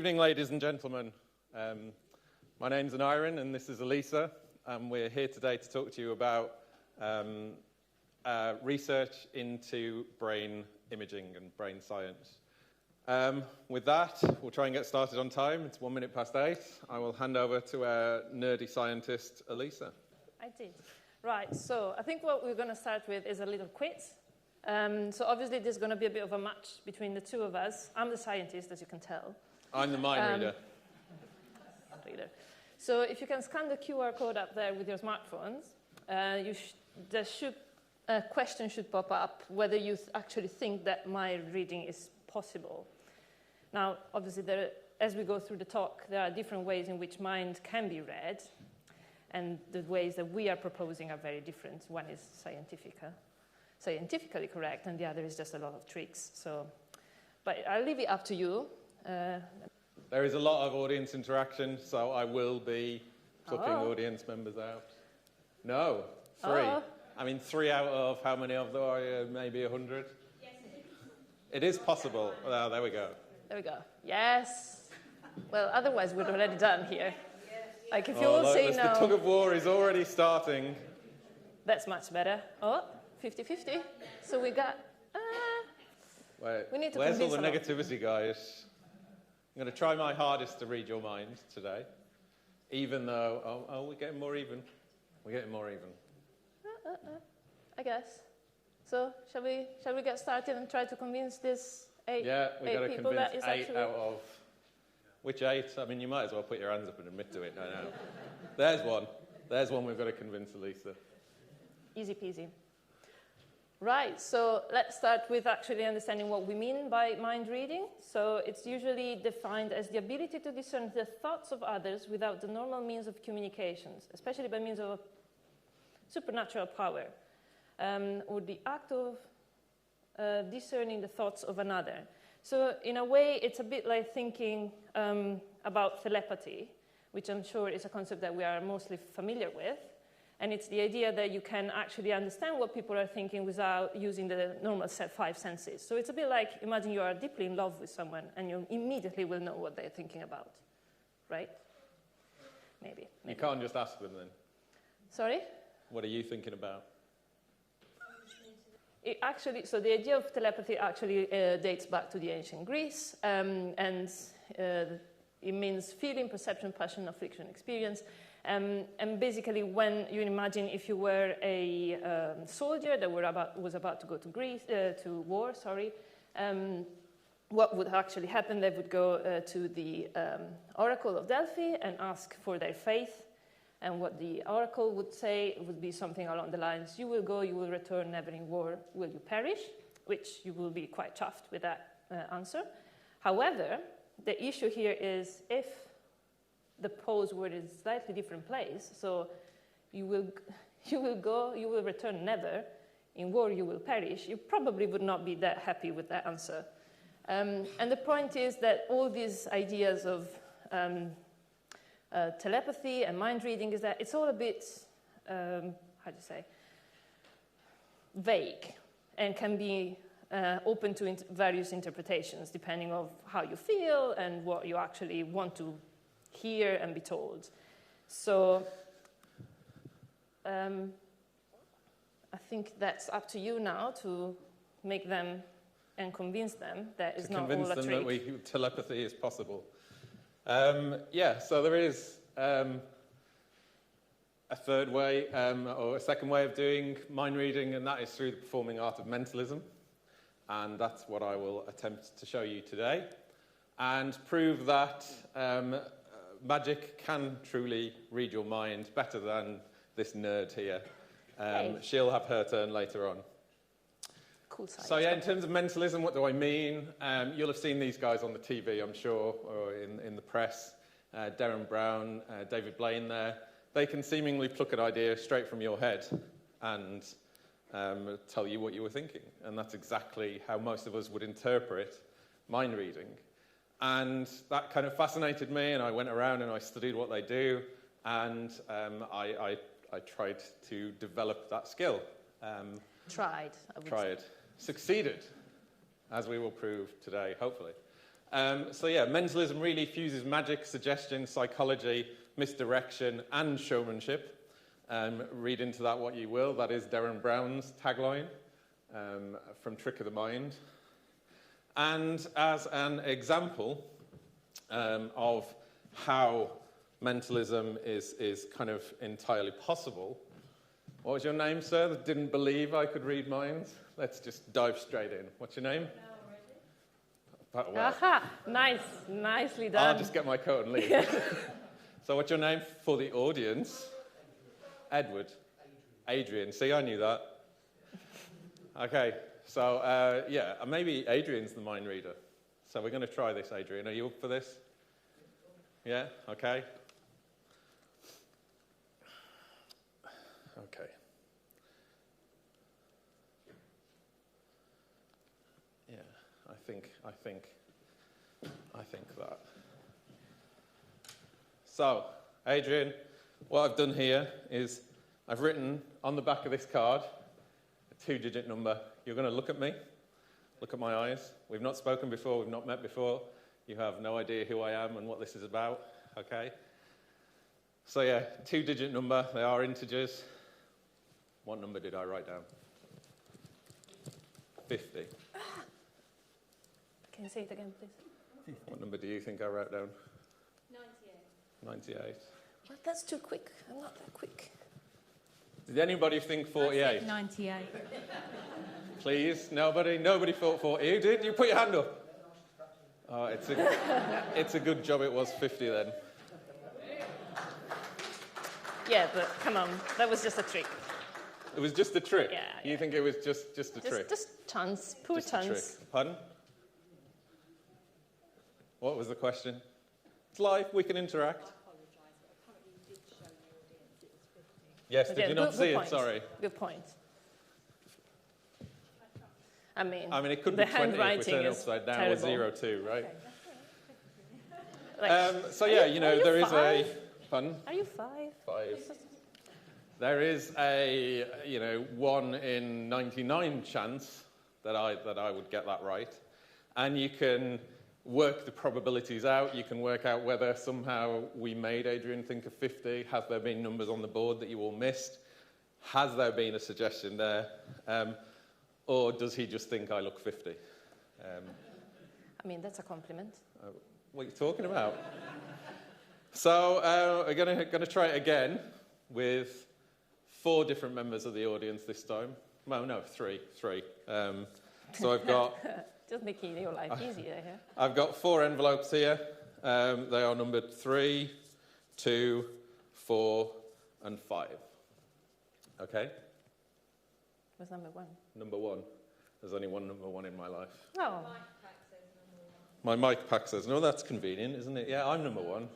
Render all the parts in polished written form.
Good evening, ladies and gentlemen. My name's Aneurin, and this is Elisa, and we're here today to talk to you about research into brain imaging and brain science. With that, we'll try and get started on time. It's 8:01. I will hand over to our nerdy scientist, Elisa. I did. Right, so I think what we're going to start with is a little quiz. So obviously there's going to be a bit of a match between the two of us. I'm the scientist, as you can tell. I'm the mind reader. So if you can scan the QR code up there with your smartphones, a question should pop up whether you actually think that mind reading is possible. Now, obviously, as we go through the talk, there are different ways in which mind can be read, and the ways that we are proposing are very different. One is scientifically correct, and the other is just a lot of tricks. But I'll leave it up to you. There is a lot of audience interaction, so I will be plucking audience members out. No, 3. I mean, 3 out of how many of them are you? Maybe 100? Yes, it is possible. Oh, there we go. There we go. Yes. Well, otherwise we'd already done here. Like if you all say no. The tug of war is already starting. That's much better. 50-50. So we got. Wait, we need to where's all the negativity, guys? I'm going to try my hardest to read your mind today, even though we're getting more even. We're getting more even. I guess. So shall we get started and try to convince this 8 Yeah, we've got to people convince that is 8 actually... out of which 8? I mean, you might as well put your hands up and admit to it. No. There's one. There's one we've got to convince Elisa. Easy peasy. Right, so let's start with actually understanding what we mean by mind reading. So it's usually defined as the ability to discern the thoughts of others without the normal means of communications, especially by means of supernatural power, or the act of discerning the thoughts of another. So in a way, it's a bit like thinking about telepathy, which I'm sure is a concept that we are mostly familiar with. And it's the idea that you can actually understand what people are thinking without using the normal 5 senses. So it's a bit like, imagine you are deeply in love with someone and you immediately will know what they're thinking about, right? Maybe. You can't just ask them then. Sorry? What are you thinking about? So the idea of telepathy actually dates back to the ancient Greece, and it means feeling, perception, passion, affliction, experience. And basically, when you imagine if you were a soldier that was about to go to war, what would actually happen? They would go to the Oracle of Delphi and ask for their faith. And what the oracle would say would be something along the lines, you will go, you will return, never in war will you perish, which you will be quite chuffed with that answer. However, the issue here is if the pose were in a slightly different place, so you will go, you will return never, in war you will perish, you probably would not be that happy with that answer. And the point is that all these ideas of telepathy and mind reading is that it's all a bit, vague and can be open to various interpretations depending on how you feel and what you actually want to hear and be told. So I think that's up to you now to make them and convince them that it's not all a trick. To convince them that telepathy is possible. So there is a third way, or a second way of doing mind reading, and that is through the performing art of mentalism. And that's what I will attempt to show you today, and prove that magic can truly read your mind better than this nerd here. She'll have her turn later on. Cool science. So in terms of mentalism, what do I mean? You'll have seen these guys on the TV, I'm sure, or in the press. Derren Brown, David Blaine there. They can seemingly pluck an idea straight from your head and tell you what you were thinking. And that's exactly how most of us would interpret mind reading. And that kind of fascinated me, and I went around and I studied what they do, and I tried to develop that skill. Tried. Succeeded, as we will prove today, hopefully. So yeah, mentalism really fuses magic, suggestion, psychology, misdirection, and showmanship. Read into that what you will. That is Derren Brown's tagline from Trick of the Mind. And as an example of how mentalism is kind of entirely possible, what was your name, sir, that didn't believe I could read minds? Let's just dive straight in. What's your name? Well, Aha! Nice. Nicely done. I'll just get my coat and leave. So what's your name for the audience? Edward. Adrian. See, I knew that. Okay, so yeah, maybe Adrian's the mind reader. So we're going to try this, Adrian. Are you up for this? Yeah? Okay. Okay. Yeah, I think that. So, Adrian, what I've done here is I've written on the back of this card a 2-digit number. You're going to look at me, look at my eyes. We've not spoken before, we've not met before. You have no idea who I am and what this is about, okay? So yeah, 2-digit number, they are integers. What number did I write down? 50. Can you say it again, please? 50. What number do you think I wrote down? 98. 98. Well, that's too quick. I'm not that quick. Did anybody think 48? 98. Please, nobody? Nobody thought 40. You did? You put your hand up. Oh, it's a good job it was 50 then. Yeah, but come on. That was just a trick. It was just a trick? Yeah. You think it was just a trick? Just chance. Pure Just a trick. chance. Pardon? What was the question? It's live, we can interact. I apologise, but apparently you did show the audience it was 50. Yes, did Yeah, you not good see point. it? Sorry. Good point. I mean, It could the be 20 if we handwriting turn it is upside down terrible. or 02, right? Like, So yeah, you know, are you there is 5? Pardon? Are you 5? 5. There is a 1 in 99 chance that I would get that right, and you can work the probabilities out. You can work out whether somehow we made Adrian think of 50. Has there been numbers on the board that you all missed? Has there been a suggestion there, or does he just think I look 50? I mean, that's a compliment. What are you talking about? So we're going to try it again with 4 different members of the audience this time. Well, no, 3. So I've got... Just making your life easier here. I've got 4 envelopes here. They are numbered 3, 2, 4, and 5. Okay? What's number 1? Number 1. There's only one number 1 in my life. Oh. My mic pack says, no, that's convenient, isn't it? Yeah, I'm number 1.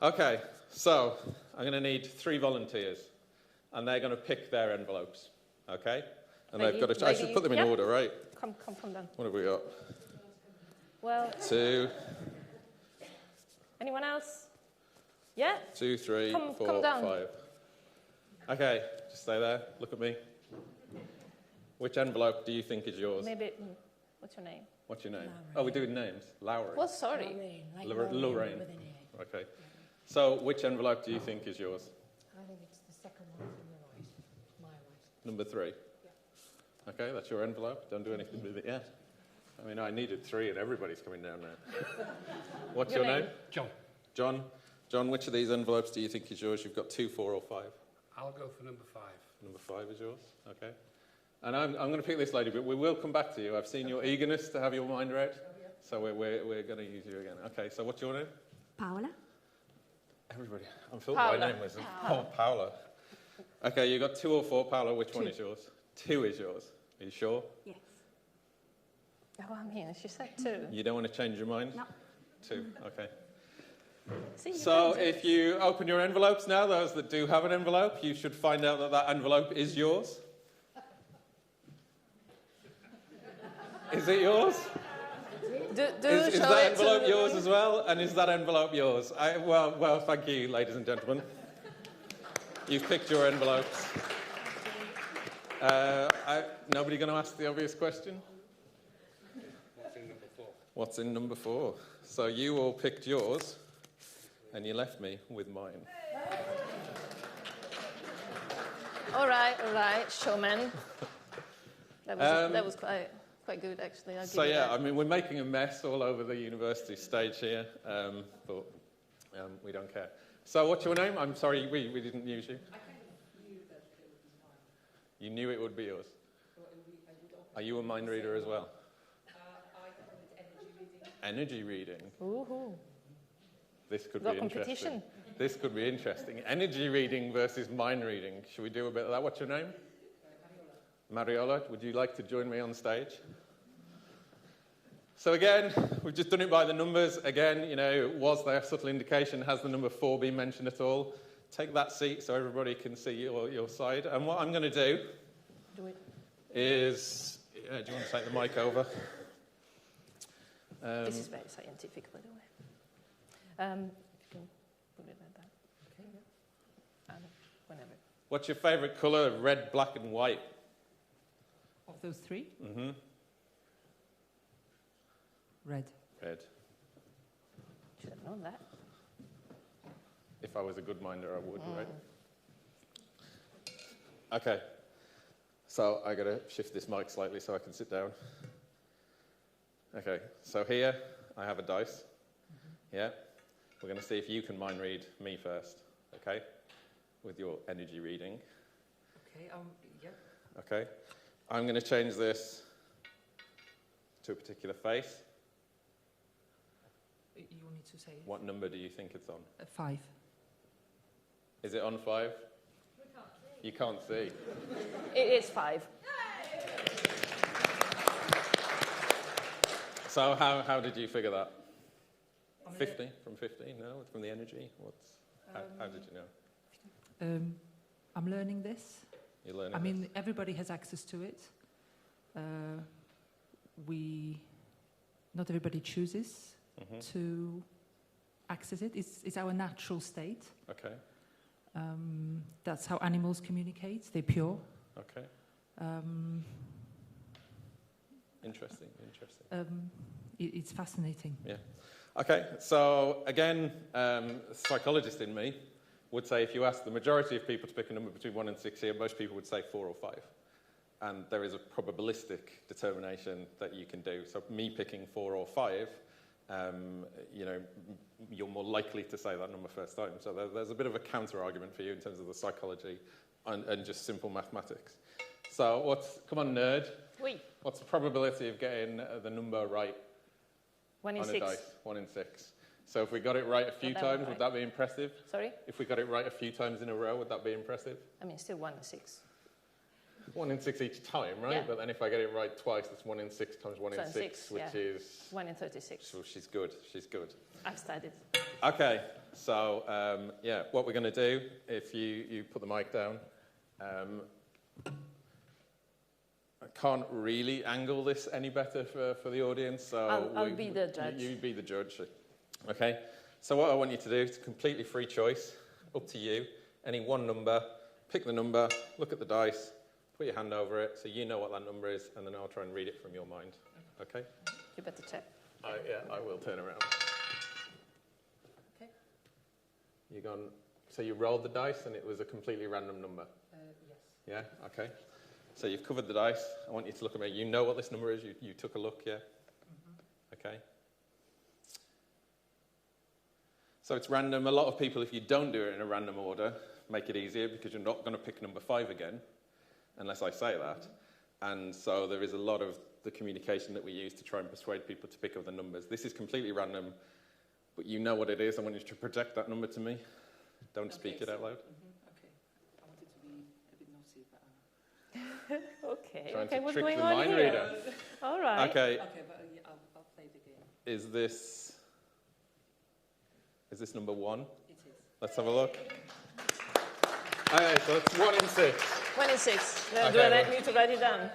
Okay, so I'm going to need 3 volunteers, and they're going to pick their envelopes, okay? And they've got to... I should put them in order, right? Come down. What have we got? Well... 2. Anyone else? Yeah? 2, 3, Come 4, down. 5. Okay, just stay there. Look at me. Which envelope do you think is yours? Maybe... What's your name? What's your name? Lorraine. Oh, we're doing names. Lowry. Well, sorry. Lorraine. With an A. Okay. So, which envelope do you think is yours? I think it's the second one from the right. My right. Number 3. Yeah. Okay, that's your envelope. Don't do anything with it yet. I mean, I needed 3 and everybody's coming down now. What's your name? John. John, which of these envelopes do you think is yours? You've got 2, 4, or 5. I'll go for number 5. Number 5 is yours? Okay. And I'm going to pick this lady, but we will come back to you. I've seen your eagerness to have your mind read, so we're going to use you again. Okay, so what's your name? Paola. Everybody. I'm filled by Paola. names. Oh, Paola. Okay, you got 2 or 4, Paola. Which one is yours? 2 is yours. Are you sure? Yes. Oh, I mean, she said 2. You don't want to change your mind? No. 2, okay. See, you So can do it. if you open your envelopes now, those that do have an envelope, you should find out that that envelope is yours. Is it yours? Do Is show that it envelope to... yours as well? And is that envelope yours? Well, thank you, ladies and gentlemen. You've picked your envelopes. Nobody going to ask the obvious question? What's in number 4? what's in number 4. So you all picked yours, and you left me with mine. All right, showman. That was quite good, actually. I'll give you Yeah, that. I mean, we're making a mess all over the university stage here, but we don't care. So what's your name? I'm sorry, we didn't use you. I kind of knew that it would be mine. You knew it would be yours. So I would often Are you a mind reader as well? I call it energy reading. Energy reading. Ooh. This could Got be competition. interesting. This could be interesting. Energy reading versus mind reading. Should we do a bit of that? What's your name? Mariola. Would you like to join me on stage? So again, we've just done it by the numbers. Again, you know, was there a subtle indication? Has the number 4 been mentioned at all? Take that seat so everybody can see your side. And what I'm going to do is... do you want to take the mic over? This is very scientific, by the way. If you can put it like that. Okay. Yeah. Whenever. What's your favourite colour? Red, black and white. Of those 3? Mm-hmm. Red. Red. Should have known that. If I was a good minder, I would, right? Okay. So I got to shift this mic slightly so I can sit down. Okay. So here I have a dice. Yeah. We're going to see if you can mind read me first. Okay. With your energy reading. Okay. Yeah. Okay. I'm going to change this to a particular face. You need to say it. What number do you think it's on? 5. Is it on 5? You can't see. It is 5. So how did you figure that? 50? From 50? No? From the energy? How did you know? I'm learning this. You're learning I mean, this. everybody has access to it. Not everybody chooses to access it. It's our natural state. Okay. That's how animals communicate. They're pure. Okay. Interesting. It's fascinating. Yeah. Okay. So again, psychologist in me would say if you ask the majority of people to pick a number between 1 and 6 here, most people would say 4 or 5. And there is a probabilistic determination that you can do. So me picking 4 or 5, you know, you're more likely to say that number first time. So there's a bit of a counter-argument for you in terms of the psychology and just simple mathematics. So come on, nerd. Oui. What's the probability of getting the number right 1 in on 6. a dice? 1 in 6. So if we got it right a few times, would that be impressive? Sorry? If we got it right a few times in a row, would that be impressive? I mean, still 1 in 6. 1 in 6 each time, right? Yeah. But then if I get it right twice, that's 1 in 6 times 1 in 6, which is... 1 in 36. So she's good. I've studied. Okay, so yeah, what we're going to do, if you put the mic down, I can't really angle this any better for the audience, so I'll be the judge. You be the judge. Okay, so what I want you to do is a completely free choice, up to you, any one number, pick the number, look at the dice, put your hand over it so you know what that number is, and then I'll try and read it from your mind. Okay? You better check. Yeah, I will turn around. Okay. So you rolled the dice and it was a completely random number? Yes. Yeah? Okay. So you've covered the dice. I want you to look at me. You know what this number is? You took a look, yeah? Okay. So it's random. A lot of people, if you don't do it in a random order, make it easier because you're not going to pick number 5 again, unless I say that. And so there is a lot of the communication that we use to try and persuade people to pick up the numbers. This is completely random, but you know what it is. I want you to project that number to me. Don't speak it out loud. Okay. I wanted to be a bit naughty, but... Okay, Trying okay, to what's trick going the on mind here? reader. All right. Okay. Okay, but I'll play the game. Is this number 1? It is. Let's have a look. Okay, so it's 1 in 6. 1 in 6. Okay, Do I well- need to write it down?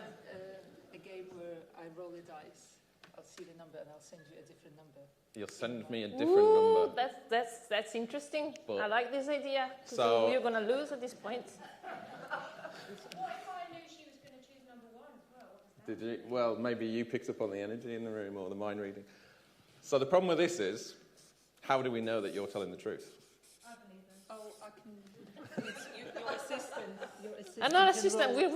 A game where I roll a dice, I'll see the number and I'll send you a different number. You'll send me a different Ooh, number. that's interesting. But- I like this idea. So- You're going to lose at this point. I thought I knew she was going to choose number 1 as well. What was Did you? Well, maybe you picked up on the energy in the room or the mind reading. So the problem with this is, how do we know that you're telling the truth? I believe it. Oh, I can. It's your assistant. Your assistant. I'm not assistant. We're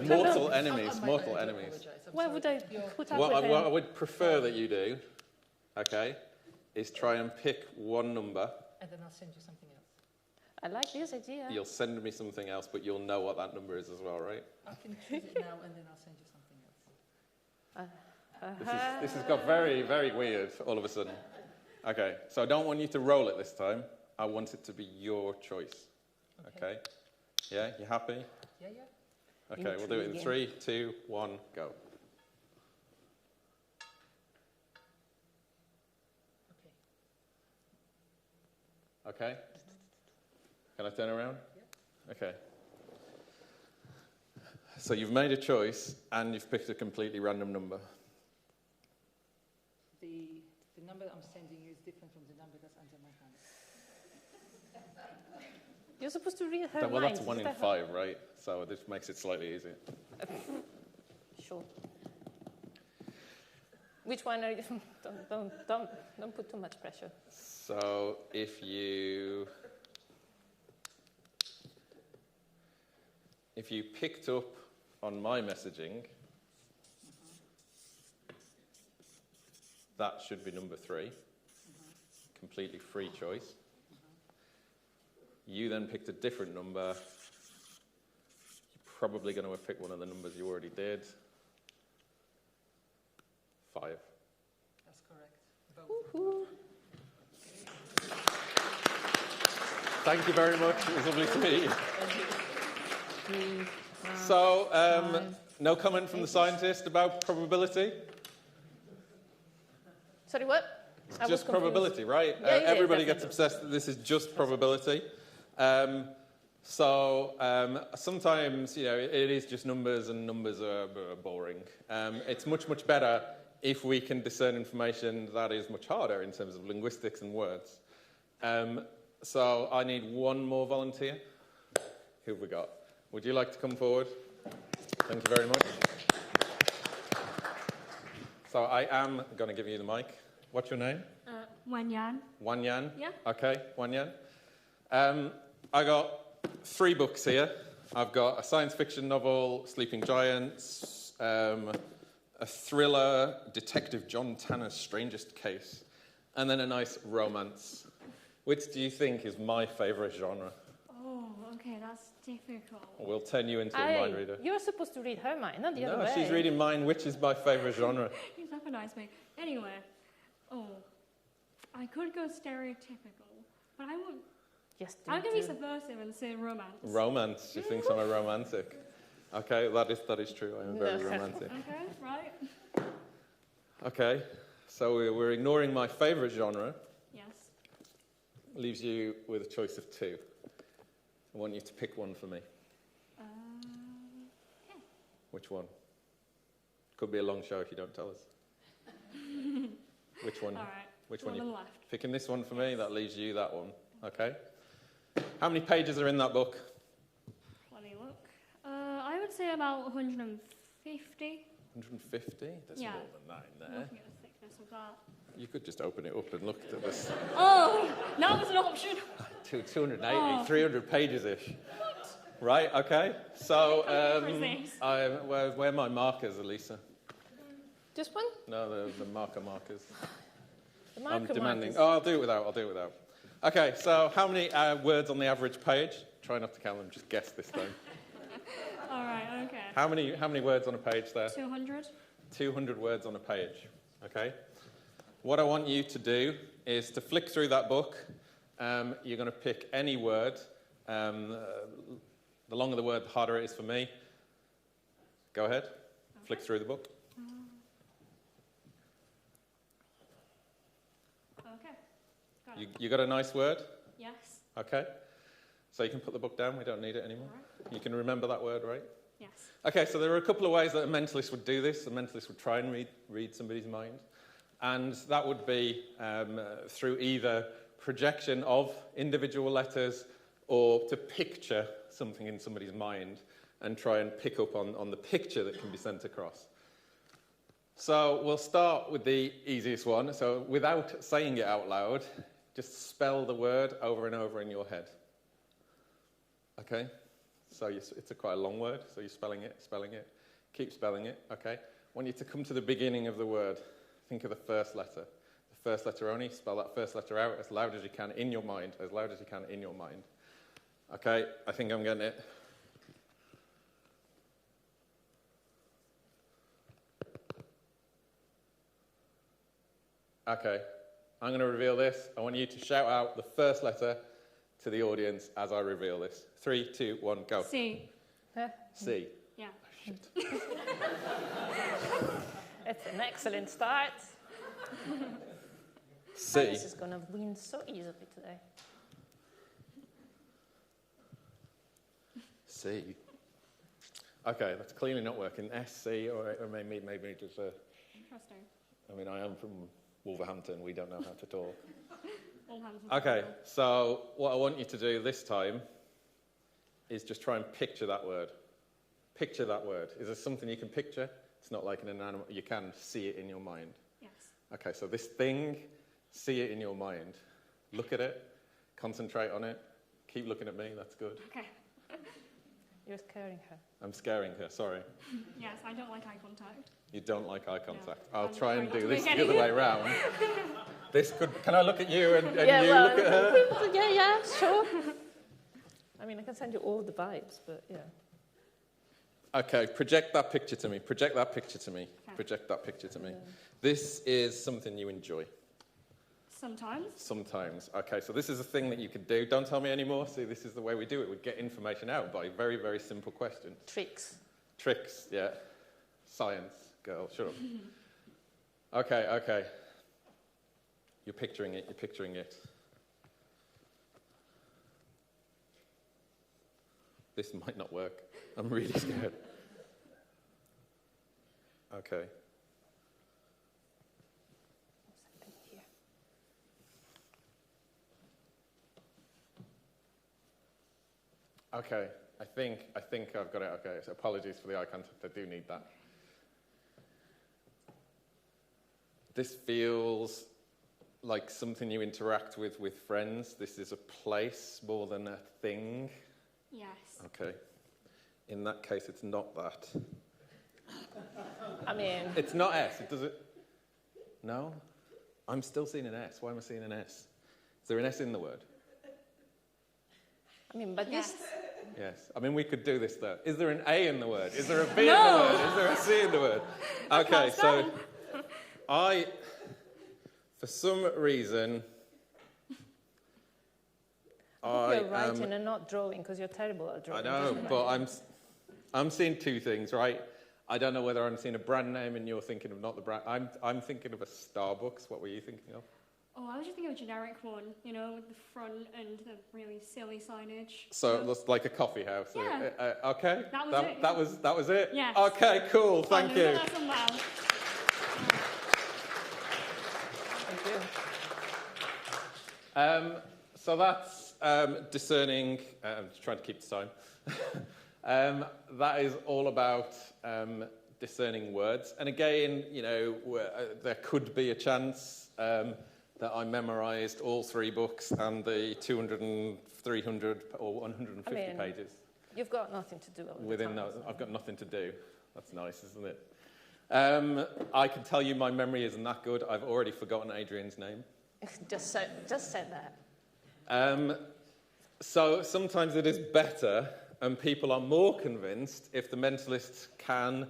mortal enemies. Mortal enemies. Why would I put up What with him? I would prefer that you do, okay, is try and pick one number. And then I'll send you something else. I like this idea. You'll send me something else, but you'll know what that number is as well, right? I can choose it now, and then I'll send you something else. This has got very, very weird all of a sudden. Okay, so I don't want you to roll it this time. I want it to be your choice. Okay? Yeah, you happy? Yeah. Okay, we'll do it in 3, 2, 1, go. Okay? Can I turn around? Yeah. Okay. So you've made a choice and you've picked a completely random number. The number I'm sending you is different from the number that's under my hand. You're supposed to read her Well, mind. that's 1 in 5, right? So this makes it slightly easier. Sure. Which one are you? Don't put too much pressure. So if you picked up on my messaging, that should be number 3. Completely free choice. You then picked a different number. You're probably going to have picked one of the numbers you already did. 5. That's correct. Both. Thank you very much. It was lovely to meet you. 3, 5, So, no comment from the scientist about probability? Sorry, what? Just probability, right? Yeah, Everybody gets definitely. obsessed that this is just probability. Sometimes, it is just numbers, and numbers are boring. It's much, much better if we can discern information that is much harder in terms of linguistics and words. So I need one more volunteer. Who have we got? Would you like to come forward? Thank you very much. So I am going to give you the mic. What's your name? Wan Yan. Wan Yan? Yeah. Okay, Wan Yan. I got 3 books here. I've got a science fiction novel, Sleeping Giants, a thriller, Detective John Tanner's Strangest Case, and then a nice romance. Which do you think is my favourite genre? Oh, okay, that's difficult. We'll turn you into a mind reader. You're supposed to read her mind, not the other No, way. she's reading mine. Which is my favourite genre? You recognize me. Anyway, I could go stereotypical, but I won't. Yes, I'm going to be subversive and say romance. Romance. She thinks I'm a romantic. Okay, that is true. I am very romantic. Okay, right? Okay, so we're ignoring my favourite genre. Yes. Leaves you with a choice of 2. I want you to pick one for me. Okay. Which one? Could be a long show if you don't tell us. Which one? All right. Which One one? on You the left. picking this one for me? That leaves you that one. Okay. How many pages are in that book? Let me look. I would say about 150. 150? There's Yeah. more than that in there. Looking at the thickness of that. You could just open it up and look at this. Oh, that was an option. 280, Oh. 300 pages-ish. Right, okay. So, where are my markers, Elisa? Just one? No, the markers. The I'm marker demanding. markers. Oh, I'll do it without. Okay, so how many words on the average page? Try not to count them, just guess this time. All right, okay. How many words on a page there? 200. 200 words on a page, okay? What I want you to do is to flick through that book. You're going to pick any word. The longer the word, the harder it is for me. Go ahead. Okay. Flick through the book. Okay. Got it. You got a nice word? Yes. Okay. So you can put the book down. We don't need it anymore. All right. You can remember that word, right? Yes. Okay, so there are a couple of ways that a mentalist would do this. A mentalist would try and read somebody's mind. And that would be through either projection of individual letters or to picture something in somebody's mind and try and pick up on the picture that can be sent across. So we'll start with the easiest one. So without saying it out loud, just spell the word over and over in your head. Okay? So it's quite a long word, so you're spelling it, keep spelling it, okay? I want you to come to the beginning of the word. Think of the first letter. The first letter only, spell that first letter out as loud as you can in your mind, as loud as you can in your mind. Okay, I think I'm getting it. Okay, I'm going to reveal this. I want you to shout out the first letter to the audience as I reveal this. 3, 2, 1, go. C. C. Yeah. Oh, shit. It's an excellent start. C. This is going to win so easily today. C. Okay, that's clearly not working. S, C, or maybe just a... Interesting. I mean, I am from Wolverhampton. We don't know how to talk. Wolverhampton. Okay, so what I want you to do this time is just try and picture that word. Picture that word. Is there something you can picture? It's not like an inanimate. You can see it in your mind. Yes. Okay, so this thing, see it in your mind. Look at it. Concentrate on it. Keep looking at me. That's good. Okay. You're scaring her. I'm scaring her. Sorry. Yes, I don't like eye contact. You don't like eye contact. No, I'll I'm try and trying do not to this make the other any. way around. This could... Can I look at you and Yeah, you well, look at her? Yeah, sure. I mean, I can send you all the vibes, but yeah. Okay, project that picture to me. Project that picture to me. Okay. Project that picture to me. This is something you enjoy. Sometimes. Sometimes. Okay, so this is a thing that you could do. Don't tell me anymore. See, this is the way we do it. We get information out by very, very simple questions. Tricks. Tricks, yeah. Science, girl, shut up. Okay. You're picturing it. This might not work. I'm really scared. Okay. What's happening here? Okay, I think I've got it. Okay, so apologies for the eye contact. I do need that. This feels like something you interact with friends. This is a place more than a thing. Yes. Okay. In that case, it's not that. I mean... It's not S. Does it? No? I'm still seeing an S. Why am I seeing an S? Is there an S in the word? I mean, but Yes. this... Yes. I mean, we could do this, though. Is there an A in the word? Is there a B in the word? Is there a C in the word? Okay, so for some reason... You're writing and not drawing because you're terrible at drawing. I know, but I'm seeing two things, right? I don't know whether I'm seeing a brand name and you're thinking of not the brand. I'm thinking of a Starbucks. What were you thinking of? Oh, I was just thinking of a generic one, you know, with the front and the really silly signage. So it's like a coffee house. Yeah. Okay. That was it, yeah. That was it. Yes. Okay. Cool. Thank you. That's on well. Thank you. So that's discerning. I'm just trying to keep the time. That is all about discerning words. And again, you know, there could be a chance that I memorised all 3 books and the 200 and 300 or 150 pages. You've got nothing to do Within those, I've got nothing to do. That's nice, isn't it? I can tell you my memory isn't that good. I've already forgotten Adrian's name. Just said that. So sometimes it is better, and people are more convinced if the mentalists can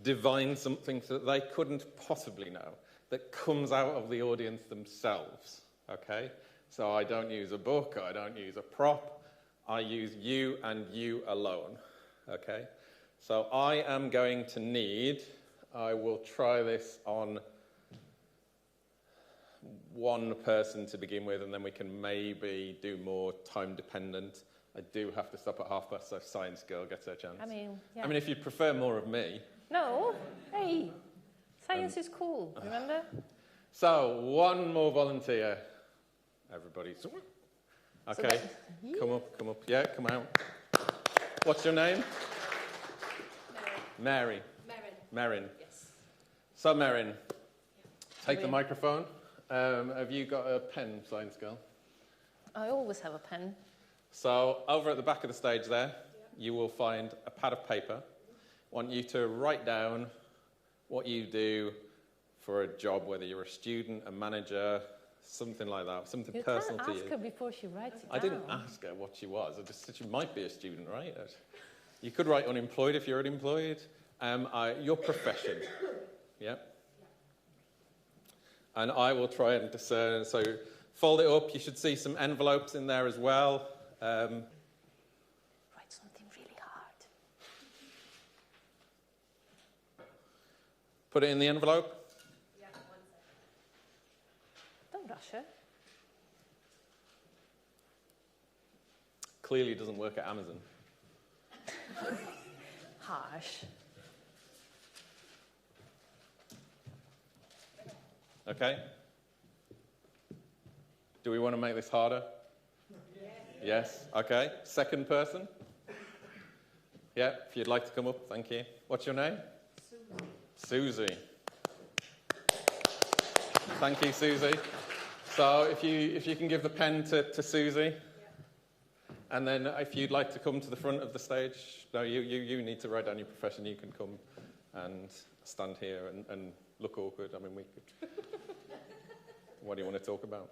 divine something that they couldn't possibly know, that comes out of the audience themselves, okay? So I don't use a book, I don't use a prop, I use you and you alone, okay? So I am going to need, I will try this on one person to begin with, and then we can maybe do more time dependent. I do have to stop at 12:30, so Science Girl gets her chance. I mean, yeah. I mean, if you prefer more of me. No, hey, science is cool, remember? So, one more volunteer. Everybody. Okay, come up. Yeah, come out. What's your name? Mary. Merrin. Yes. So, Merrin, take the microphone. Have you got a pen, science girl? I always have a pen. So, over at the back of the stage there, you will find a pad of paper. I want you to write down what you do for a job, whether you're a student, a manager, something like that, something personal to you. You can't ask her before she writes it down. I didn't ask her what she was. I just said she might be a student, right? You could write unemployed if you're unemployed. Your profession, yeah? And I will try and discern. So fold it up. You should see some envelopes in there as well. Write something really hard. Put it in the envelope. Yeah, 1 second. Don't rush her. Clearly doesn't work at Amazon. Harsh. Okay? Do we want to make this harder? Yes? Okay. Second person? Yeah, if you'd like to come up, thank you. What's your name? Susie. Thank you, Susie. So if you can give the pen to Susie. And then if you'd like to come to the front of the stage, no, you need to write down your profession. You can come and stand here and look awkward. I mean, we could... What do you want to talk about?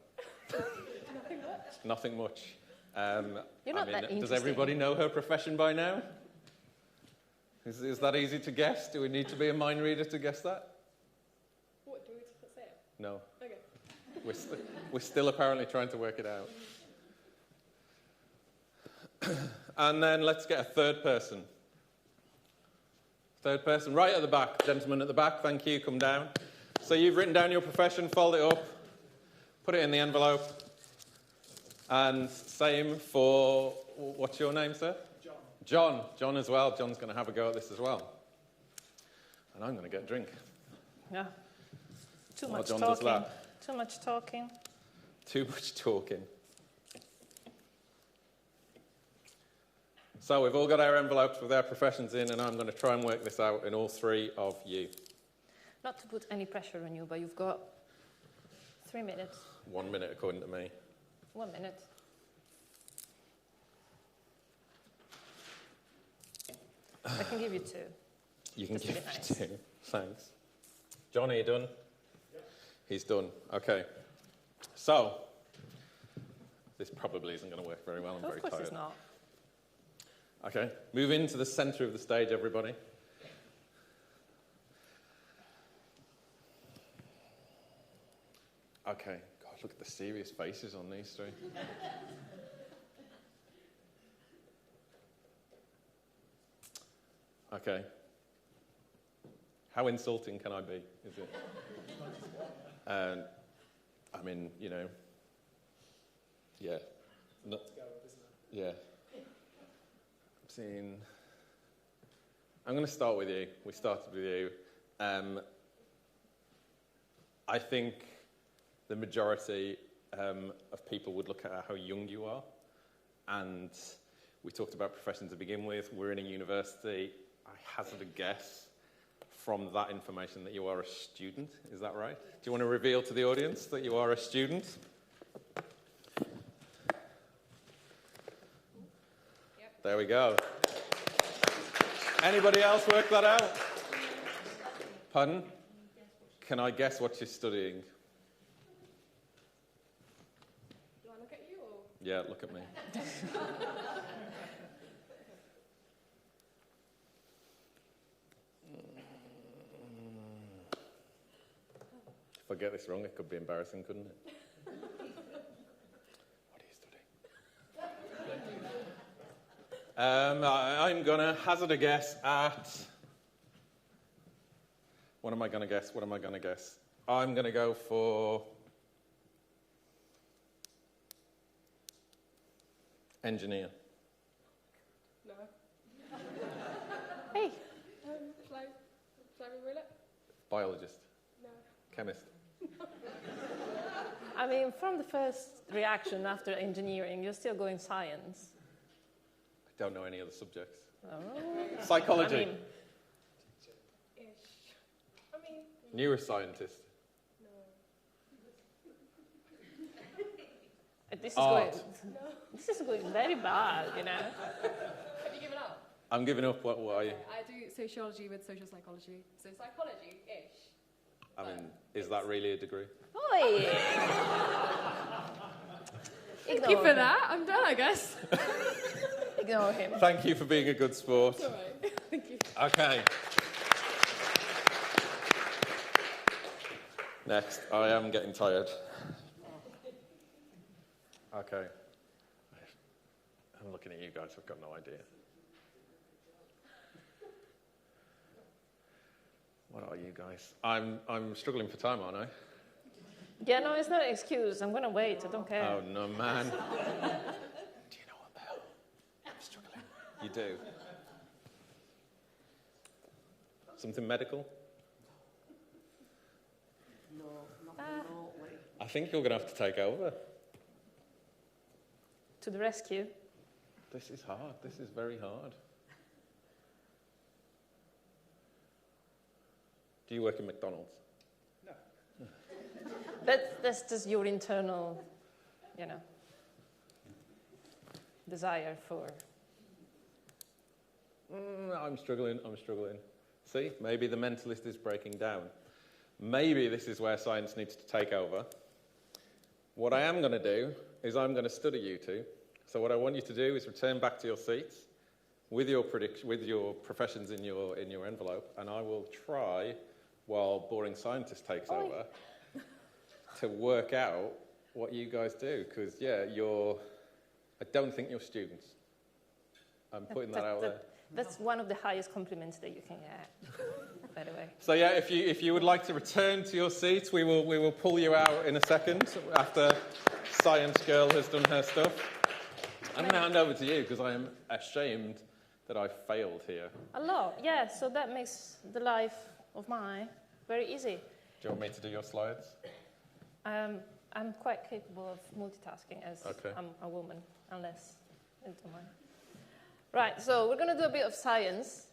Nothing much. Nothing much. You're not that interesting. Does everybody know her profession by now? Is that easy to guess? Do we need to be a mind reader to guess that? What, do we need to say it? No. Okay. We're still apparently trying to work it out. And then let's get a third person. Third person, right at the back. Gentleman at the back, thank you, come down. So you've written down your profession, fold it up, put it in the envelope. And same for, what's your name, sir? John. John as well. John's going to have a go at this as well. And I'm going to get a drink. Yeah. Too While much John does talking. that. Too much talking. Too much talking. So we've all got our envelopes with our professions in, and I'm going to try and work this out in all three of you. Not to put any pressure on you, but you've got 3 minutes. 1 minute according to me. 1 minute. I can give you 2. You can Just to give be me nice. 2. Thanks. John, are you done? Yep. He's done. Okay. So, this probably isn't going to work very well. I'm very tired. Of course it's not. Okay. Move into the centre of the stage, everybody. Okay. God, look at the serious faces on these three. Okay. How insulting can I be, is it? I mean, you know, yeah. No, yeah. I'm going to start with you. We started with you. I think the majority of people would look at how young you are. And we talked about profession to begin with. We're in a university. I hazard a guess from that information that you are a student. Is that right? Do you want to reveal to the audience that you are a student? Yep. There we go. Anybody else work that out? Pardon? Can I guess what you're studying? Do I look at you or? Yeah, look at me. If I get this wrong, it could be embarrassing, couldn't it? What are you studying? I'm going to hazard a guess at... What am I going to guess? I'm going to go for... engineer. No. Hey, Shall I reveal it? Biologist. No. Chemist. I mean, from the first reaction after engineering, you're still going science. I don't know any other subjects. Oh. Psychology. I mean, Neuroscientist. This is going very bad, you know. Have you given up? I'm giving up. What are you? I do sociology with social psychology. So psychology-ish. I mean, is that really a degree? Oi! Thank you for that. I'm done, I guess. Ignore him. Thank you for being a good sport. It's all right. Thank you. Okay. Next, I am getting tired. Okay. I'm looking at you guys, I've got no idea. What are you guys? I'm struggling for time, aren't I? Yeah, no, it's not an excuse. I'm going to wait. I don't care. Oh, no, man. Do you know what the hell? I'm struggling. You do? Something medical? No, not remotely. I think you're going to have to take over. To the rescue. This is hard. This is very hard. Do you work in McDonald's? No. That's just your internal, you know, desire for... I'm struggling. See, maybe the mentalist is breaking down. Maybe this is where science needs to take over. What I am going to do is I'm going to study you two. So what I want you to do is return back to your seats with your professions in your envelope, and I will try, while boring scientist takes over, to work out what you guys do. Because I don't think you're students. I'm putting that out there. That's one of the highest compliments that you can get, by the way. So yeah, if you would like to return to your seats, we will pull you out in a second after Science Girl has done her stuff. I'm going to hand over to you because I am ashamed that I failed here. A lot, yeah. So that makes the life of mine very easy. Do you want me to do your slides? I'm quite capable of multitasking as I'm a woman, unless you don't mind. Right, so we're going to do a bit of science,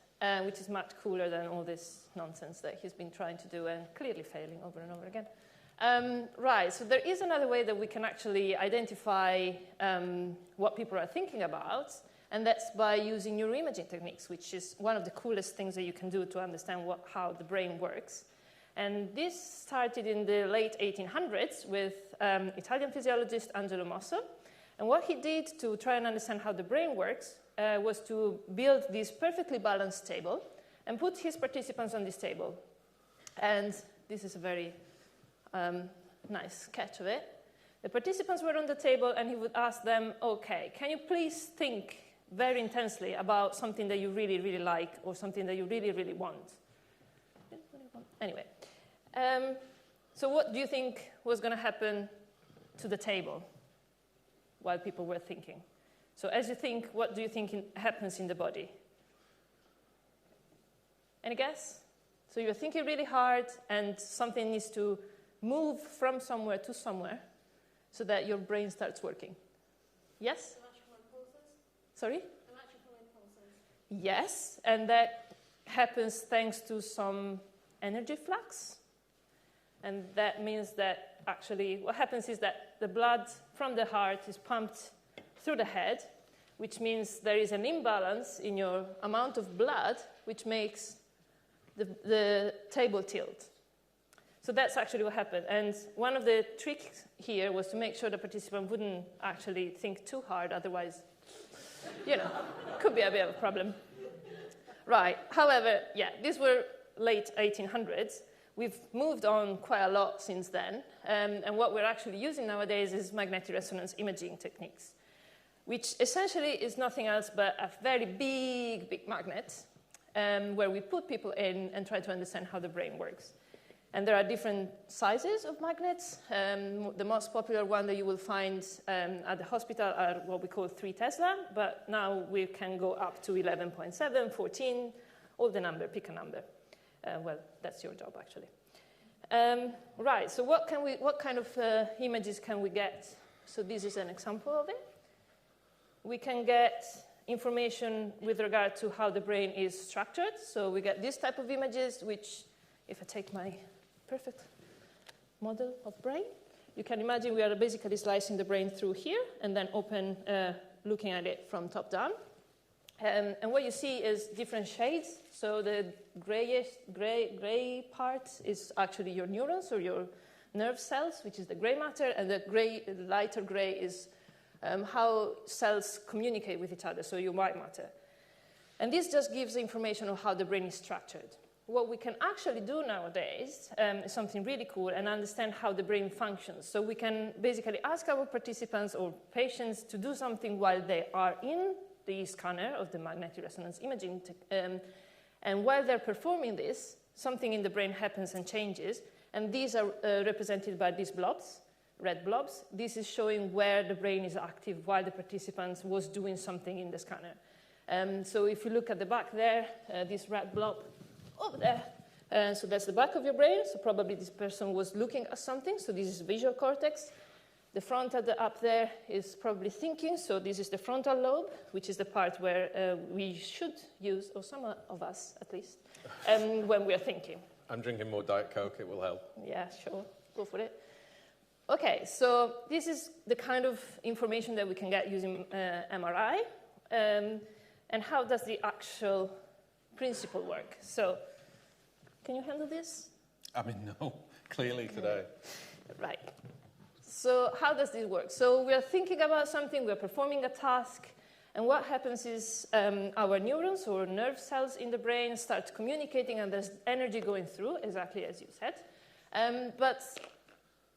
which is much cooler than all this nonsense that he's been trying to do and clearly failing over and over again. Right, so there is another way that we can actually identify what people are thinking about, and that's by using neuroimaging techniques, which is one of the coolest things that you can do to understand how the brain works. And this started in the late 1800s with Italian physiologist Angelo Mosso. And what he did to try and understand how the brain works was to build this perfectly balanced table and put his participants on this table. And this is a very nice sketch of it. The participants were on the table, and he would ask them, okay, can you please think very intensely about something that you really, really like or something that you really, really want? Anyway, so what do you think was going to happen to the table while people were thinking? So as you think, what do you think happens in the body? Any guess? So you're thinking really hard, and something needs to move from somewhere to somewhere so that your brain starts working. Yes? Electrical impulses. Sorry? Electrical impulses. Yes, and that happens thanks to some energy flux. And that means that actually what happens is that the blood from the heart is pumped through the head, which means there is an imbalance in your amount of blood, which makes the table tilt. So that's actually what happened. And one of the tricks here was to make sure the participant wouldn't actually think too hard, otherwise, could be a bit of a problem. Right, however, these were late 1800s. We've moved on quite a lot since then, and what we're actually using nowadays is magnetic resonance imaging techniques, which essentially is nothing else but a very big magnet where we put people in and try to understand how the brain works. And there are different sizes of magnets. The most popular one that you will find at the hospital are what we call 3 Tesla, but now we can go up to 11.7, 14, all the number, pick a number. Well, that's your job, actually. Right, so what kind of images can we get? So this is an example of it. We can get information with regard to how the brain is structured. So we get this type of images, which, if I take my perfect model of brain. You can imagine we are basically slicing the brain through here and then looking at it from top down. And what you see is different shades. So the gray part is actually your neurons or your nerve cells, which is the gray matter, and the lighter gray is how cells communicate with each other, so your white matter. And this just gives information of how the brain is structured. What we can actually do nowadays is something really cool and understand how the brain functions. So we can basically ask our participants or patients to do something while they are in the scanner of the magnetic resonance imaging. And while they're performing this, something in the brain happens and changes. And these are represented by these blobs, red blobs. This is showing where the brain is active while the participant was doing something in the scanner. So if you look at the back there, this red blob over there, so that's the back of your brain. So probably this person was looking at something. So this is visual cortex. The frontal up there is probably thinking. So this is the frontal lobe, which is the part where we should use, or some of us at least, when we're thinking. I'm drinking more Diet Coke, it will help. Yeah, sure, go for it. Okay, so this is the kind of information that we can get using MRI. And how does the actual principle work? So, can you handle this? I mean, no, clearly today. Right. So how does this work? So we are thinking about something, we are performing a task, and what happens is our neurons or nerve cells in the brain start communicating, and there's energy going through, exactly as you said. But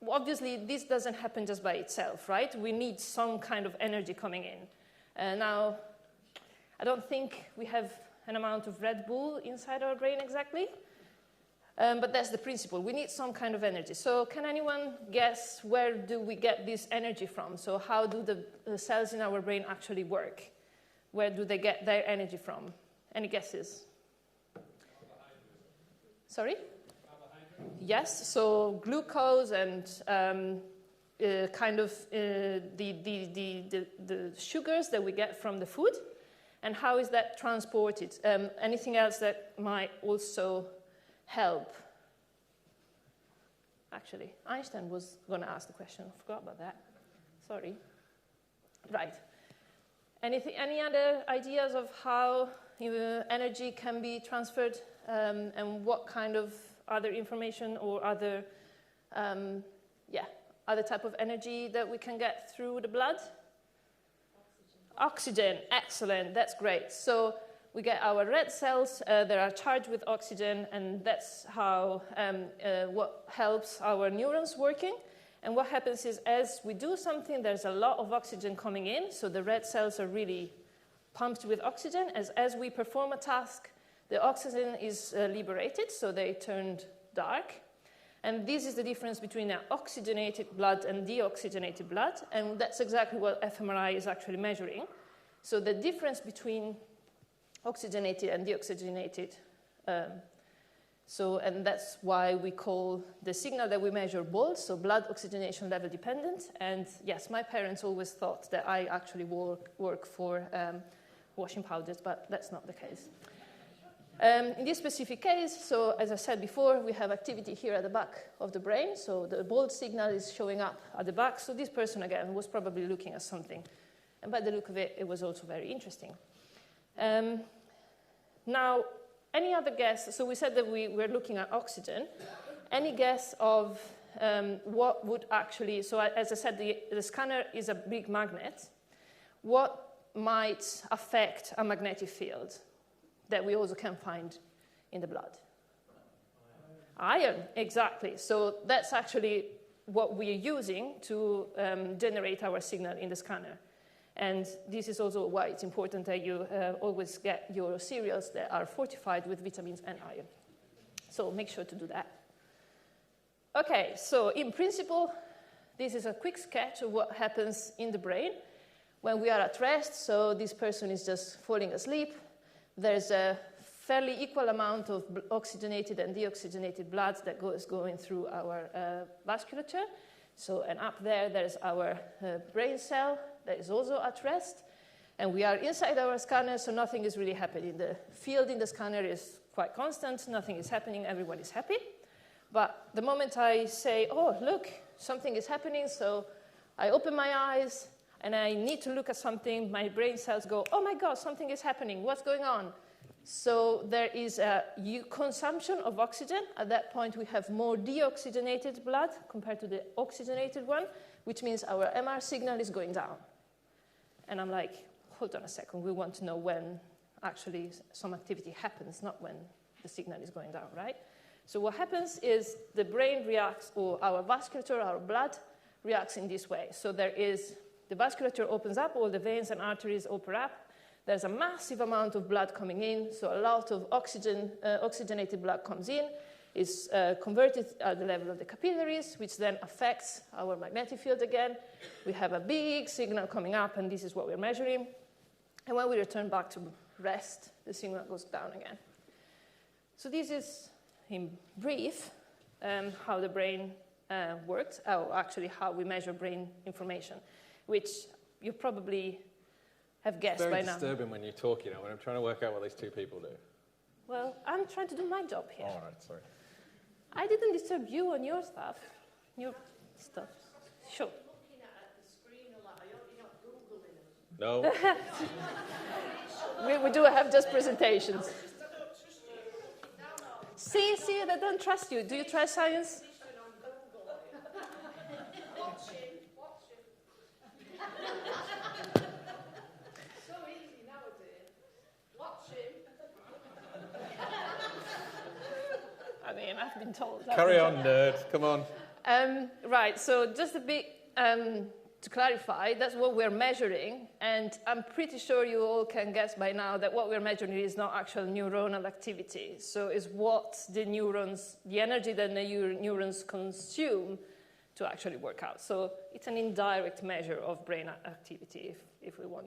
obviously, this doesn't happen just by itself, right? We need some kind of energy coming in. Now, I don't think we have an amount of Red Bull inside our brain exactly, but that's the principle. We need some kind of energy. So can anyone guess where do we get this energy from? So how do the cells in our brain actually work? Where do they get their energy from? Any guesses? Sorry? Yes, so glucose and kind of the sugars that we get from the food. And how is that transported? Anything else that might also help? Actually, Einstein was going to ask the question. I forgot about that. Sorry. Right. Any other ideas of how energy can be transferred and what kind of other information or other type of energy that we can get through the blood? Oxygen, excellent, that's great. So we get our red cells that are charged with oxygen, and that's how what helps our neurons working. And what happens is as we do something, there's a lot of oxygen coming in, so the red cells are really pumped with oxygen. As we perform a task, the oxygen is liberated, so they turn dark. And this is the difference between an oxygenated blood and deoxygenated blood, and that's exactly what fMRI is actually measuring. So the difference between oxygenated and deoxygenated, and that's why we call the signal that we measure BOLD, so blood oxygenation level dependent. And yes, my parents always thought that I actually work for washing powders, but that's not the case. In this specific case, so as I said before, we have activity here at the back of the brain. So the BOLD signal is showing up at the back. So this person, again, was probably looking at something. And by the look of it, it was also very interesting. Now, any other guess? So we said that we were looking at oxygen. Any guess of what would actually, so as I said, the scanner is a big magnet. What might affect a magnetic field that we also can find in the blood? Iron, exactly. So that's actually what we are using to generate our signal in the scanner. And this is also why it's important that you always get your cereals that are fortified with vitamins and iron. So make sure to do that. Okay, so in principle, this is a quick sketch of what happens in the brain when we are at rest. So this person is just falling asleep. There's a fairly equal amount of oxygenated and deoxygenated blood that goes going through our vasculature. So, and up there, there's our brain cell that is also at rest. And we are inside our scanner, so nothing is really happening. The field in the scanner is quite constant. Nothing is happening. Everyone is happy. But the moment I say, oh, look, something is happening, so I open my eyes and I need to look at something, my brain cells go, oh my God, something is happening, what's going on? So there is a consumption of oxygen. At that point, we have more deoxygenated blood compared to the oxygenated one, which means our MR signal is going down. And I'm like, hold on a second, we want to know when actually some activity happens, not when the signal is going down, right? So what happens is the brain reacts, or our vasculature, our blood, reacts in this way. So there is, the vasculature opens up, all the veins and arteries open up. There's a massive amount of blood coming in, so a lot of oxygenated blood comes in, is converted at the level of the capillaries, which then affects our magnetic field again. We have a big signal coming up, and this is what we're measuring. And when we return back to rest, the signal goes down again. So this is, in brief, how the brain works, or actually how we measure brain information, which you probably have guessed by now. It's very disturbing when you talk, when I'm trying to work out what these two people do. Well, I'm trying to do my job here. All right, sorry. I didn't disturb you on your stuff. Your stuff. Sure. No. We do have just presentations. See, they don't trust you. Do you try science? I mean, I've been told. Carry on, nerd. Come on. Right, so just a bit to clarify, that's what we're measuring. And I'm pretty sure you all can guess by now that what we're measuring is not actual neuronal activity. So it's what the neurons, the energy that the neurons consume to actually work out. So it's an indirect measure of brain activity, if we want.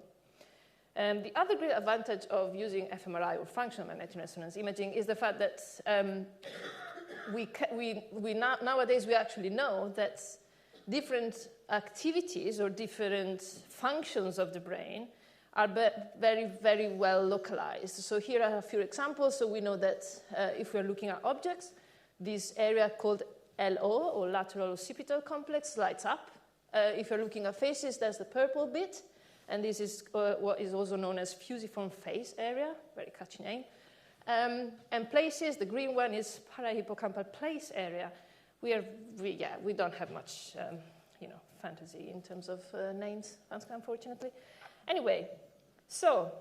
The other great advantage of using fMRI or functional magnetic resonance imaging is the fact that nowadays we actually know that different activities or different functions of the brain are very, very well localized. So here are a few examples. So we know that if we're looking at objects, this area called LO, or lateral occipital complex, lights up. If you're looking at faces, that's the purple bit. And this is what is also known as fusiform face area, very catchy name. And places, the green one is parahippocampal place area. We don't have much, fantasy in terms of names, unfortunately. Anyway, so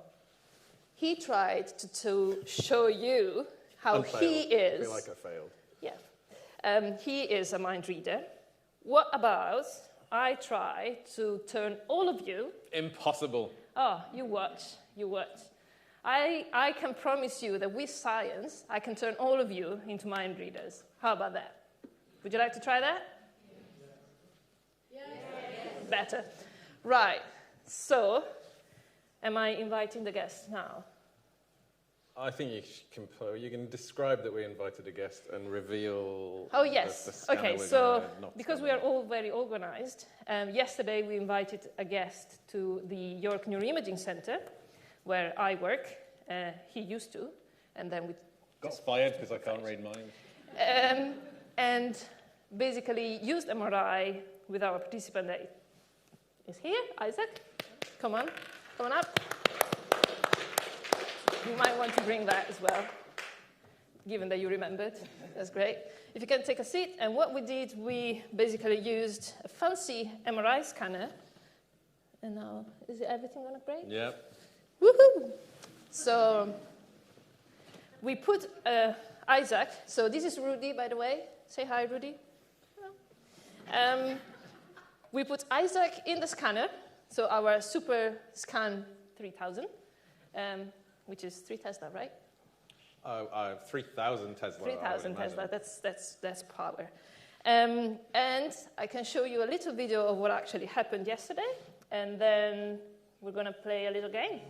he tried to show you how he is. I feel like I failed. Yeah. He is a mind reader. What about I try to turn all of you... Impossible. Oh, you watch. I can promise you that with science, I can turn all of you into mind readers. How about that? Would you like to try that? Yes. Better. Right. So, am I inviting the guests now? I think you can describe that we invited a guest and reveal. Oh, yes. The scanner Okay, we're so gonna because we are all very organized, yesterday we invited a guest to the York Neuroimaging Center, where I work. He used to, and then we got fired because I can't read minds. And basically used MRI with our participant that is here, Isaac. Come on up. You might want to bring that as well, given that you remembered. That's great. If you can take a seat. And what we did, we basically used a fancy MRI scanner. And now, is everything going great? Yeah. Woohoo! So we put Isaac. So this is Rudy, by the way. Say hi, Rudy. Hello. We put Isaac in the scanner. So our Super Scan 3000. Which is 3 Tesla, right? 3,000 Tesla. 3,000 Tesla, that's power. And I can show you a little video of what actually happened yesterday, and then we're going to play a little game.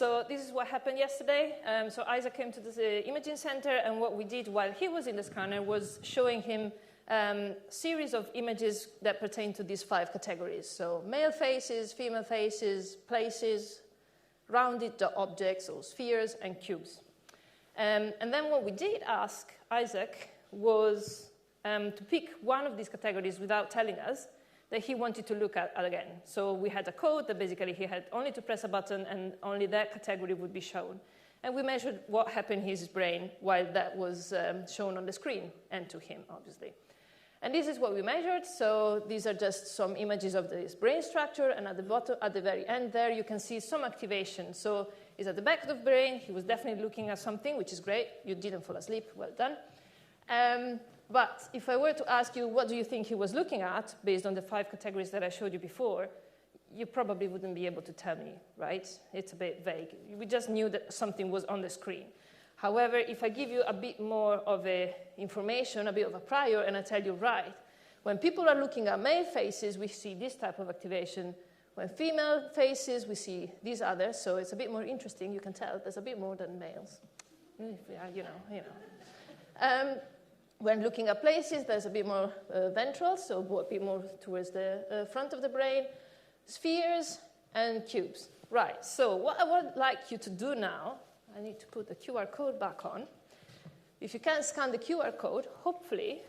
so this is what happened yesterday. So Isaac came to the imaging center, and what we did while he was in the scanner was showing him series of images that pertain to these 5 categories. So male faces, female faces, places, rounded objects or spheres, and cubes. And then what we did ask Isaac was to pick one of these categories without telling us that he wanted to look at again. So we had a code that basically he had only to press a button and only that category would be shown. And we measured what happened in his brain while that was shown on the screen, and to him, obviously. And this is what we measured. So these are just some images of this brain structure, and at the bottom, at the very end there, you can see some activation. So it's at the back of the brain. He was definitely looking at something, which is great. You didn't fall asleep. Well done. But if I were to ask you, what do you think he was looking at, based on the 5 categories that I showed you before, you probably wouldn't be able to tell me, right? It's a bit vague. We just knew that something was on the screen. However, if I give you a bit more of information, a bit of a prior, and I tell you, right, when people are looking at male faces, we see this type of activation. When female faces, we see these others. So it's a bit more interesting. You can tell there's a bit more than males. Yeah, you know. When looking at places, there's a bit more ventral, so a bit more towards the front of the brain, spheres, and cubes. Right, so what I would like you to do now, I need to put the QR code back on. If you can scan the QR code, hopefully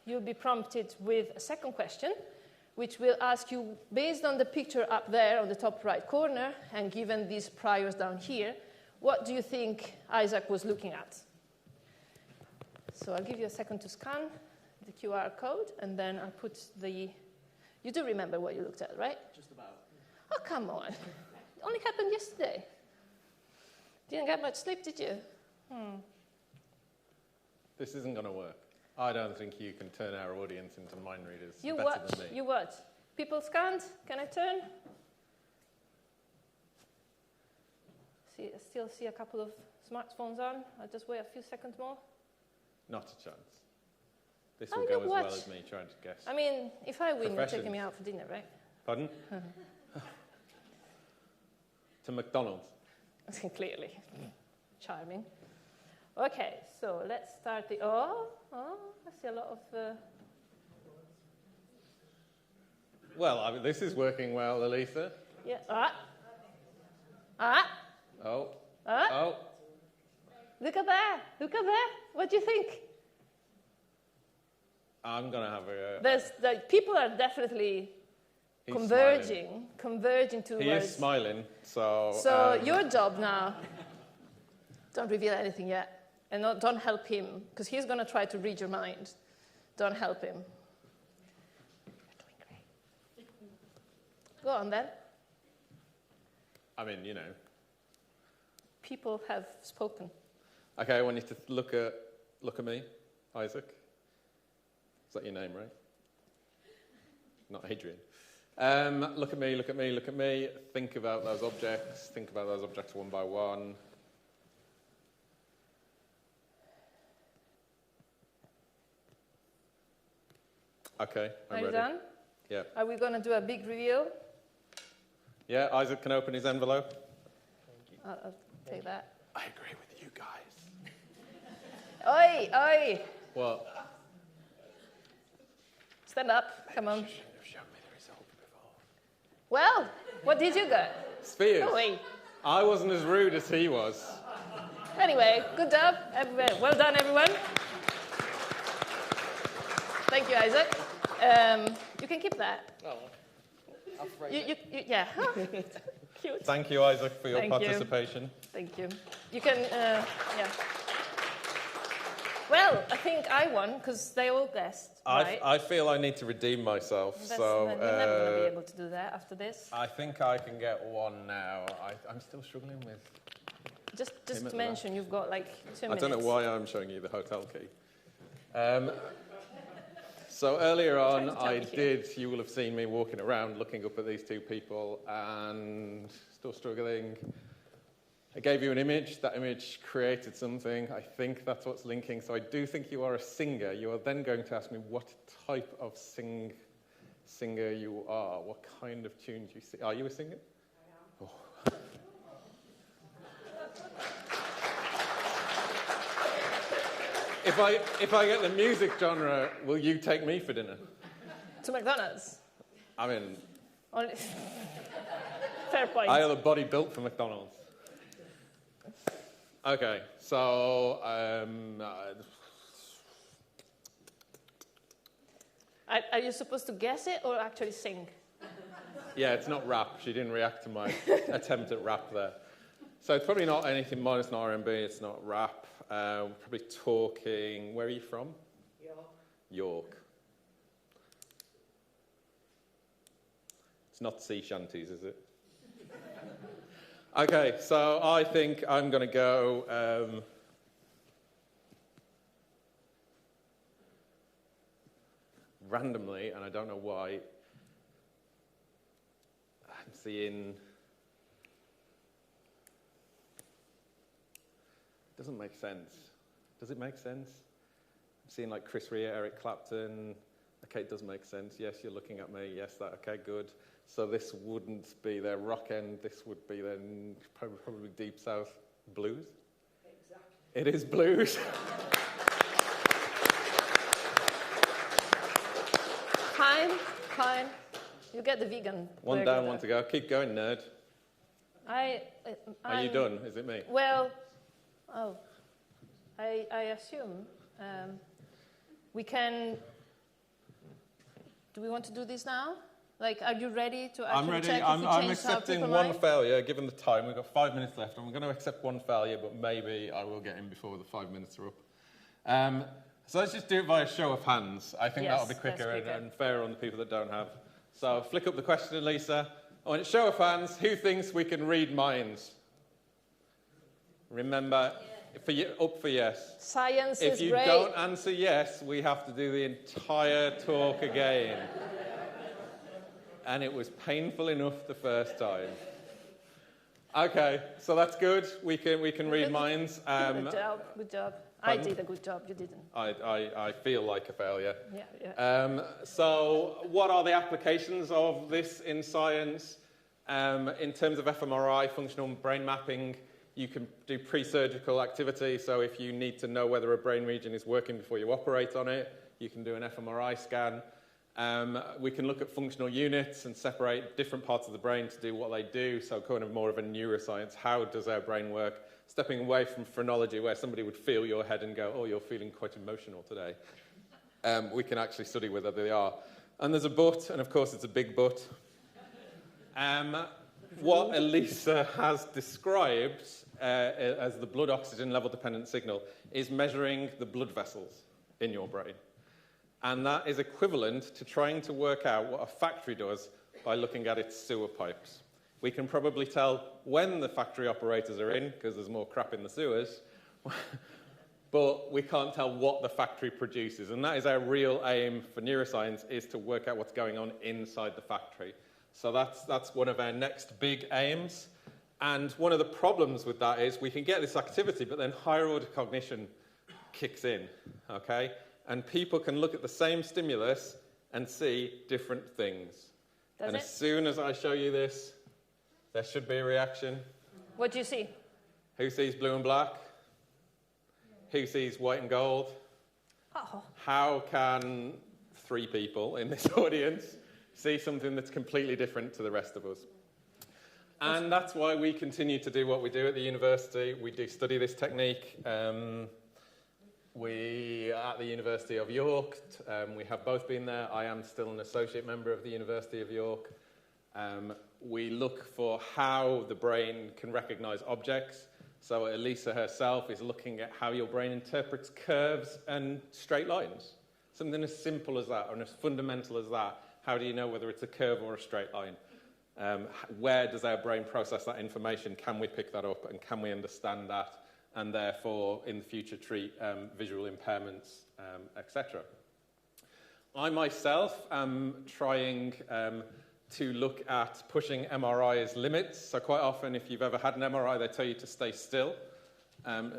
you'll be prompted with a second question, which will ask you, based on the picture up there on the top right corner, and given these priors down here, what do you think Isaac was looking at? So I'll give you a second to scan the QR code, and then I'll put the... You do remember what you looked at, right? Just about. Oh, come on. It only happened yesterday. Didn't get much sleep, did you? This isn't going to work. I don't think you can turn our audience into mind readers You better watch. than me. You watch. People scanned. Can I turn? I still see a couple of smartphones on. I'll just wait a few seconds more. Not a chance. This Oh, will you go as well watch. as me trying to guess. I mean, if I win, you're taking Professions. me out for dinner, right? Pardon? To McDonald's. Clearly. Charming. Okay, so let's start the... Oh, I see a lot of... Well, I mean, this is working well, Elisa. Yeah. Oh. Oh. Look at there. Look at there. What do you think? I'm going to have a... People are definitely He's converging towards... He is smiling, so... So your job now, don't reveal anything yet, and don't help him, because he's going to try to read your mind. Don't help him. You're doing great. Go on, then. I mean, you know. People have spoken. Okay, I want you to look at me, Isaac. Is that your name, right? Not Adrian. Look at me, look at me, look at me. Think about those objects. Think about those objects one by one. Okay, I'm Are you ready. done? Yeah. Are we going to do a big reveal? Yeah, Isaac can open his envelope. I'll take that. I agree with you guys. Oi, oi. What? Stand up. Come on. You should have shown me the result before. Well, what did you get? Spheres. Go away. I wasn't as rude as he was. Anyway, good job. Well done, everyone. Thank you, Isaac. You can keep that. Oh, I'll phrase it. Yeah. Cute. Thank you, Isaac, for your Thank you. participation. Thank you. You can, yeah. Well, I think I won because they all guessed, right? I feel I need to redeem myself, so... You're never going to be able to do that after this. I think I can get one now. I'm still struggling with... Just Him at to the mention, you've got like 2 I minutes. don't know why I'm showing you the hotel key. So earlier on, you will have seen me walking around looking up at these two people and still struggling. I gave you an image. That image created something. I think that's what's linking. So I do think you are a singer. You are then going to ask me what type of singer you are. What kind of tunes you sing. Are you a singer? I am. Oh. if I get the music genre, will you take me for dinner? To McDonald's. I mean, Only fair point. I have a body built for McDonald's. Okay, so Are you supposed to guess it or actually sing? yeah, it's not rap. She didn't react to my attempt at rap there. So it's probably not anything more. It's not R&B. It's not rap. We're probably talking. Where are you from? York. York. It's not sea shanties, is it? Okay, so I think I'm going to go. Randomly, and I don't know why. I'm seeing. Doesn't make sense. Does it make sense? I'm seeing like Chris Rea, Eric Clapton. Okay, it does make sense. Yes, you're looking at me. Yes, that. Okay, good. So this wouldn't be their rock end. This would be their probably deep south blues. Exactly. It is blues. Fine. You get the vegan. One burger down, there. one to go. Keep going, nerd. Are you I'm- done? Is it me? Well, I assume we can. Do we want to do this now? Like, are you ready to actually I'm ready. check if I'm we change how accepting people one mind? failure, given the time. We've got 5 minutes left, and we're going to accept one failure, but maybe I will get in before the 5 minutes are up. So let's just do it via show of hands. I think Yes, that'll be quicker that's quicker. and fairer on the people that don't have. So flick up the question, Elisa. On a show of hands, who thinks we can read minds? Remember, up for yes. Science If is you great. don't answer yes, we have to do the entire talk again. And it was painful enough the first time. Okay, so that's good. We can read minds. Good job. I did a good job. You didn't. I feel like a failure. Yeah. So what are the applications of this in science? In terms of fMRI, functional brain mapping, you can do pre-surgical activity. So if you need to know whether a brain region is working before you operate on it, you can do an fMRI scan. We can look at functional units and separate different parts of the brain to do what they do. So kind of more of a neuroscience. How does our brain work? Stepping away from phrenology, where somebody would feel your head and go, oh, you're feeling quite emotional today. We can actually study whether they are. And there's a but, and of course it's a big but. What Elisa has described as the blood oxygen level dependent signal is measuring the blood vessels in your brain. And that is equivalent to trying to work out what a factory does by looking at its sewer pipes. We can probably tell when the factory operators are in, because there's more crap in the sewers, but we can't tell what the factory produces. And that is our real aim for neuroscience, is to work out what's going on inside the factory. So that's one of our next big aims. And one of the problems with that is we can get this activity, but then higher order cognition kicks in, okay? And people can look at the same stimulus and see different things. And as soon as I show you this, there should be a reaction. What do you see? Who sees blue and black? Who sees white and gold? Oh. How can 3 people in this audience see something that's completely different to the rest of us? And that's why we continue to do what we do at the university. We do study this technique. We, at the University of York, we have both been there. I am still an associate member of the University of York. We look for how the brain can recognize objects. So Elisa herself is looking at how your brain interprets curves and straight lines. Something as simple as that, and as fundamental as that. How do you know whether it's a curve or a straight line? Where does our brain process that information? Can we pick that up, and can we understand that? And therefore, in the future, treat visual impairments, etc. I myself am trying to look at pushing MRI's limits. So quite often, if you've ever had an MRI, they tell you to stay still.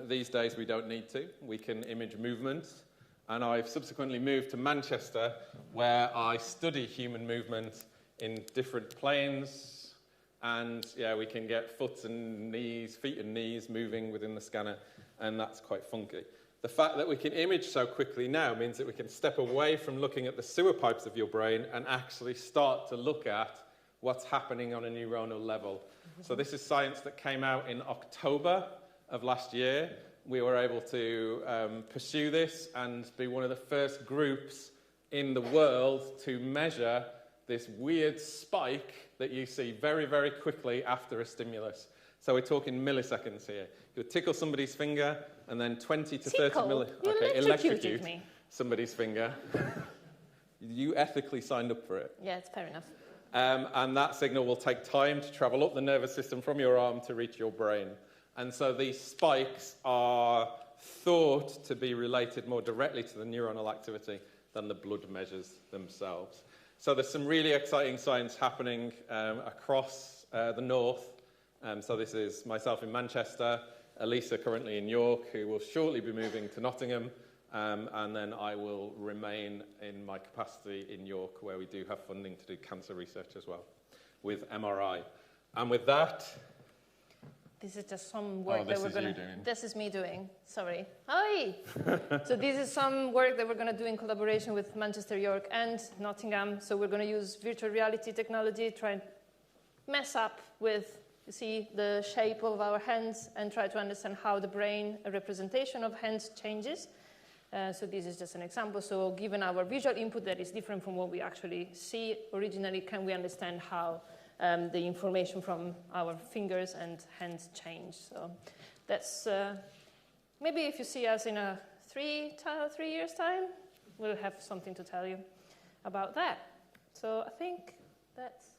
These days, we don't need to. We can image movement. And I've subsequently moved to Manchester, where I study human movement in different planes. And yeah, we can get feet and knees moving within the scanner, and that's quite funky. The fact that we can image so quickly now means that we can step away from looking at the sewer pipes of your brain and actually start to look at what's happening on a neuronal level. So this is science that came out in October of last year. We were able to pursue this and be one of the first groups in the world to measure this weird spike that you see very, very quickly after a stimulus. So we're talking milliseconds here. You'll tickle somebody's finger, and then 20 to 30 milliseconds. Okay, electrocute me. Somebody's finger. You ethically signed up for it. Yeah, it's fair enough. And that signal will take time to travel up the nervous system from your arm to reach your brain. And so these spikes are thought to be related more directly to the neuronal activity than the blood measures themselves. So there's some really exciting science happening across the north. So this is myself in Manchester, Elisa currently in York, who will shortly be moving to Nottingham, and then I will remain in my capacity in York, where we do have funding to do cancer research as well, with MRI. And with that... This is just some work that we're going to do. This is me doing. Sorry. Hi! So this is some work that we're going to do in collaboration with Manchester, York, and Nottingham. So we're going to use virtual reality technology, try and mess up with, you see, the shape of our hands and try to understand how the brain, a representation of hands, changes. So this is just an example. So given our visual input that is different from what we actually see originally, can we understand how the information from our fingers and hands change? So that's maybe if you see us in a 3 years' time, we'll have something to tell you about that. So I think that's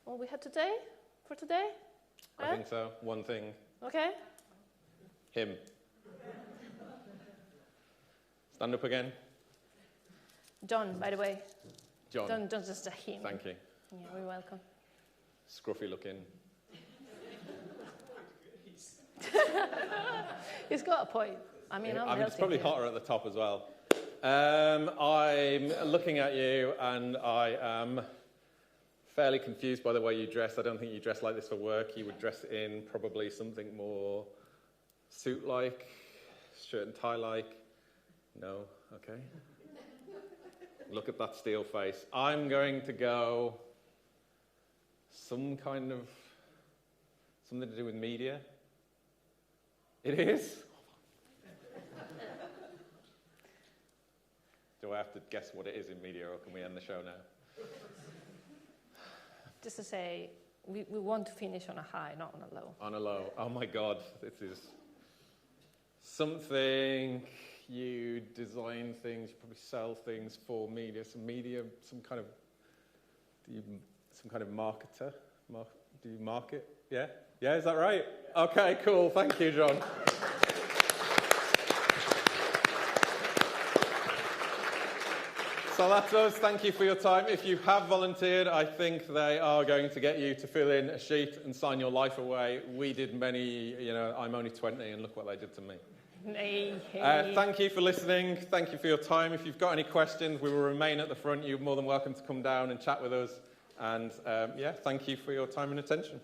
all we had today for today. I think so. One thing. Okay. Him. Stand up again. John, by the way. John. Don't just a him. Thank you. Yeah, you're welcome. Scruffy looking. He's got a point. I mean, it's probably hotter at the top as well. I'm looking at you, and I am fairly confused by the way you dress. I don't think you dress like this for work. You would dress in probably something more suit-like, shirt and tie-like. No? Okay. Look at that steel face. I'm going to go something to do with media. It is? Do I have to guess what it is in media, or can we end the show now? Just to say, we want to finish on a high, not on a low. On a low. Oh my God, this is something. You design things, you probably sell things for media, some kind of marketer. Do you market? Yeah? Yeah, is that right? Okay, cool. Thank you, John. So that's us. Thank you for your time. If you have volunteered, I think they are going to get you to fill in a sheet and sign your life away. We did many, I'm only 20 and look what they did to me. Thank you for listening. Thank you for your time. If you've got any questions, we will remain at the front. You're more than welcome to come down and chat with us. And thank you for your time and attention.